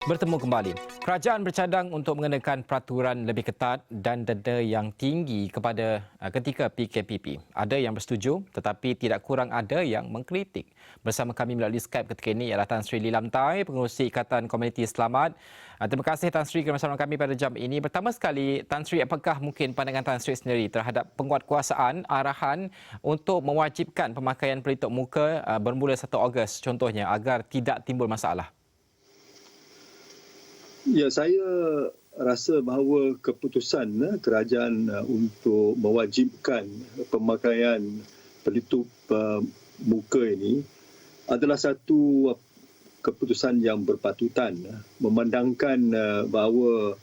Bertemu kembali. Kerajaan bercadang untuk mengenakan peraturan lebih ketat dan denda yang tinggi ketika PKPP. Ada yang bersetuju tetapi tidak kurang ada yang mengkritik. Bersama kami melalui Skype ketika ini ialah Tan Sri Lilam Tai, Pengerusi Ikatan Komuniti Selamat. Terima kasih Tan Sri kerana bersama kami pada jam ini. Pertama sekali, Tan Sri, apakah mungkin pandangan Tan Sri sendiri terhadap penguatkuasaan arahan untuk mewajibkan pemakaian pelitup muka bermula 1 Ogos contohnya agar tidak timbul masalah? Ya, saya rasa bahawa keputusan kerajaan untuk mewajibkan pemakaian pelitup muka ini adalah satu keputusan yang berpatutan, memandangkan bahawa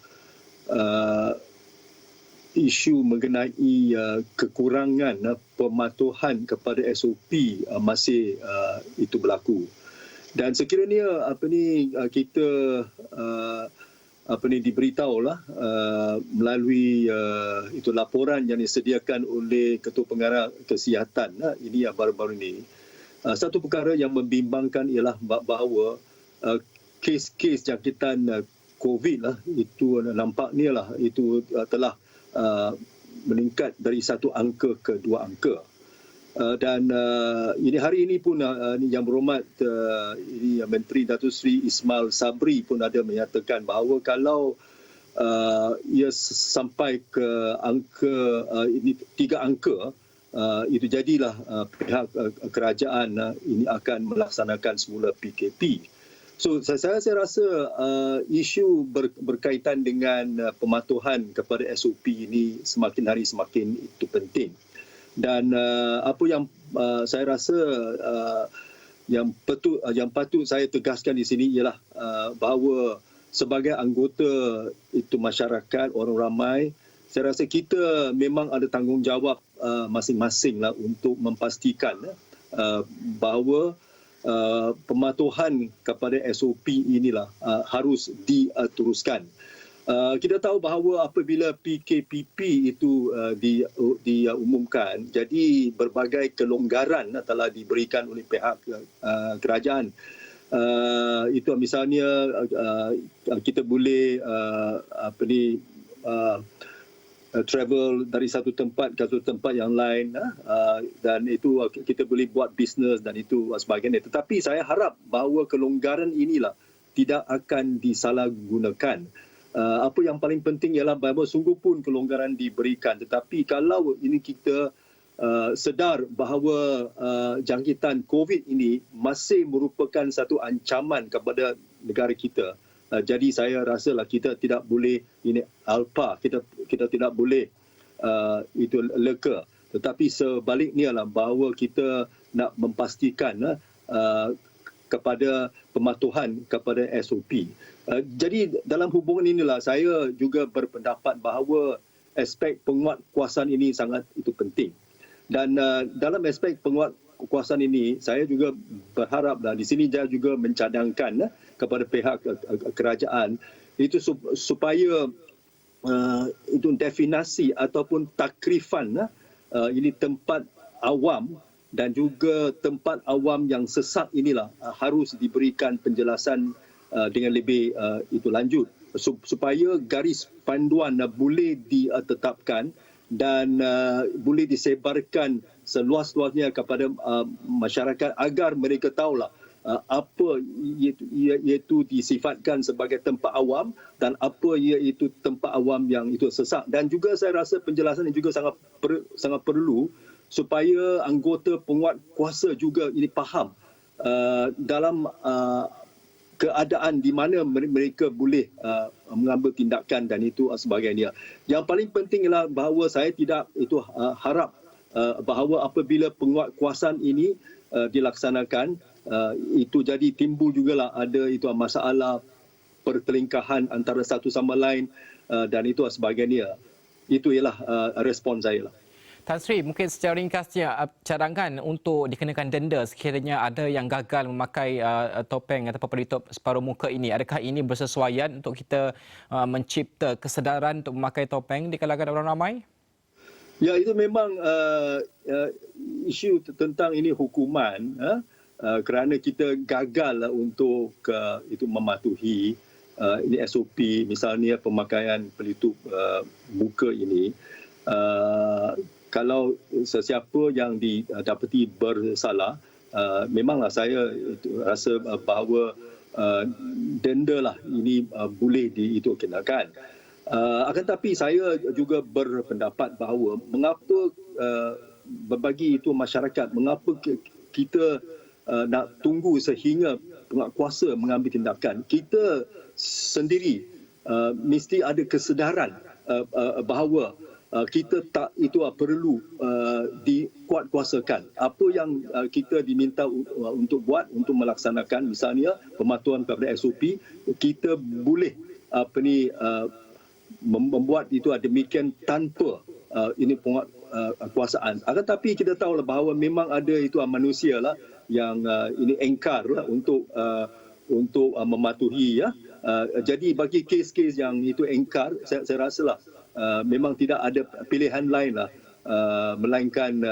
isu mengenai kekurangan pematuhan kepada SOP masih itu berlaku. Dan sekiranya kita diberitahulah melalui itu laporan yang disediakan oleh Ketua Pengarah Kesihatan ini baru-baru ini, satu perkara yang membimbangkan ialah bahawa kes-kes jangkitan COVID itu nampaknya itu telah meningkat dari 1 angka ke 2 angka. Dan ini hari ini pun Yang Berhormat ini Menteri Datuk Seri Ismail Sabri pun ada menyatakan bahawa kalau ia sampai ke angka ini 3 angka, itu jadilah pihak kerajaan ini akan melaksanakan semula PKP. So saya rasa isu berkaitan dengan pematuhan kepada SOP ini semakin hari semakin itu penting. Dan apa yang saya rasa yang patut saya tegaskan di sini ialah bahawa sebagai anggota itu masyarakat, orang ramai, saya rasa kita memang ada tanggungjawab masing-masing untuk memastikan bahawa pematuhan kepada SOP inilah harus diteruskan. Kita tahu bahawa apabila PKPP itu diumumkan, jadi berbagai kelonggaran telah diberikan oleh pihak kerajaan. Itu misalnya kita boleh travel dari satu tempat ke satu tempat yang lain, dan itu kita boleh buat bisnes dan itu sebagainya. Tetapi saya harap bahawa kelonggaran inilah tidak akan disalahgunakan. Apa yang paling penting ialah bahawa sungguh pun kelonggaran diberikan, tetapi kalau ini kita sedar bahawa jangkitan COVID ini masih merupakan satu ancaman kepada negara kita, jadi saya rasalah kita tidak boleh ini alpa, kita tidak boleh itu leka, tetapi sebaliknya bahawa kita nak memastikan kepada pematuhan kepada SOP. Jadi dalam hubungan inilah saya juga berpendapat bahawa aspek penguatkuasaan ini sangat itu penting. Dan dalam aspek penguatkuasaan ini saya juga berharap di sini saya juga mencadangkan kepada pihak kerajaan itu supaya itu definasi ataupun takrifan ini tempat awam dan juga tempat awam yang sesak inilah harus diberikan penjelasan dengan lebih itu lanjut supaya garis panduan boleh ditetapkan dan boleh disebarkan seluas-luasnya kepada masyarakat agar mereka tahulah apa iaitu disifatkan sebagai tempat awam dan apa iaitu tempat awam yang itu sesak. Dan juga saya rasa penjelasan ini juga sangat perlu supaya anggota penguatkuasa juga ini faham dalam keadaan di mana mereka boleh mengambil tindakan dan itu sebagainya. Yang paling penting ialah bahawa saya tidak itu harap bahawa apabila penguatkuasaan ini dilaksanakan, itu jadi timbul jugalah ada itu masalah pertelingkahan antara satu sama lain dan itu sebagainya. Itu ialah respon saya lah. Tan Sri, mungkin secara ringkasnya cadangan untuk dikenakan denda sekiranya ada yang gagal memakai topeng atau pelitup separuh muka ini. Adakah ini bersesuaian untuk kita mencipta kesedaran untuk memakai topeng di kalangan orang ramai? Ya, itu memang isu tentang ini hukuman kerana kita gagal untuk itu mematuhi. ini SOP, misalnya pemakaian pelitup muka ini, kalau sesiapa yang didapati bersalah, memanglah saya rasa bahawa denda lah ini boleh dikenakan. Akan tetapi saya juga berpendapat bahawa mengapa berbagi itu masyarakat, mengapa kita nak tunggu sehingga penguatkuasa mengambil tindakan. Kita sendiri mesti ada kesedaran bahawa kita tak itu perlu dikuatkuasakan. Apa yang kita diminta untuk buat, untuk melaksanakan, misalnya pematuhan kepada SOP, kita boleh membuat itu demikian tanpa ini penguatkuasaan. Akan tapi kita tahulah bahawa memang ada itu manusia lah yang ini engkar lah untuk mematuhi ya. Jadi bagi kes-kes yang itu engkar, saya rasa lah memang tidak ada pilihan lain lah melainkan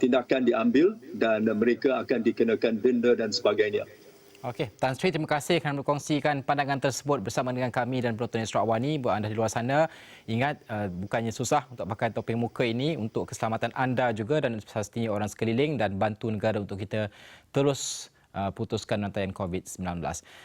tindakan diambil dan mereka akan dikenakan denda dan sebagainya. Okey, Tan Sri, terima kasih kerana berkongsikan pandangan tersebut bersama dengan kami dan penonton Astro Awani. Buat anda di luar sana, ingat bukannya susah untuk pakai topeng muka ini untuk keselamatan anda juga dan pastinya orang sekeliling, dan bantu negara untuk kita terus putuskan rantaian COVID-19.